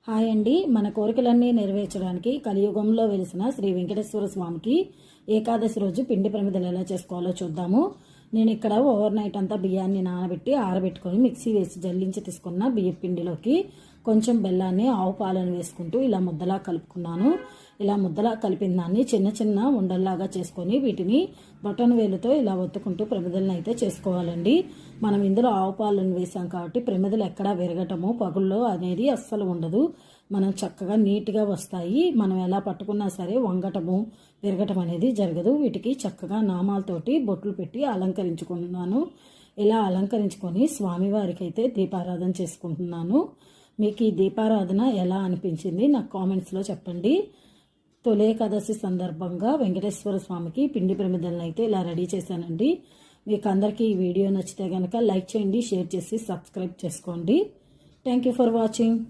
Hi అండి. మన కోరికలన్నీ నెరవేర్చడానికి కలియుగంలో వెలిసిన శ్రీ వెంకటేశ్వర స్వామికి ఏకాదశి రోజు పిండి ప్రమిదలు ఎలా చేసుకోవాలో చూద్దాము. నేను ఇక్కడ ఓవర్ నైట్ అంతా బియ్యాన్ని నానబెట్టి ఆరబెట్టుకొని మిక్సీ వేసి జల్లించి తీసుకున్న బియ్య పిండిలోకి కొంచెం బెల్లాన్ని ఆవు పాలను వేసుకుంటూ ఇలా ముద్దలా కలుపుకున్నాను. ఇలా ముద్దలా కలిపిన దాన్ని చిన్న చిన్న ఉండల్లాగా చేసుకొని వీటిని బటన్ వేలుతో ఇలా ఒత్తుకుంటూ ప్రమిదలను అయితే చేసుకోవాలండి. మనం ఇందులో ఆవు పాలను వేసాం కాబట్టి ప్రమిదలు ఎక్కడా విరగటము పగుల్లో అనేది అస్సలు ఉండదు. మనం చక్కగా నీట్గా వస్తాయి. మనం ఎలా పట్టుకున్నా సరే వంగటము విరగటం అనేది జరగదు. వీటికి చక్కగా నామాలతోటి బొట్లు పెట్టి అలంకరించుకుంటున్నాను. ఇలా అలంకరించుకొని స్వామివారికి అయితే దీపారాధన చేసుకుంటున్నాను. మీకు ఈ దీపారాధన ఎలా అనిపించింది నాకు కామెంట్స్లో చెప్పండి. తొలి ఏకాదశి సందర్భంగా వెంకటేశ్వర స్వామికి పిండి ప్రమిదలను అయితే ఇలా రెడీ చేశానండి. మీకు అందరికీ ఈ వీడియో నచ్చితే కనుక లైక్ చేయండి, షేర్ చేసి సబ్స్క్రైబ్ చేసుకోండి. Thank you for watching.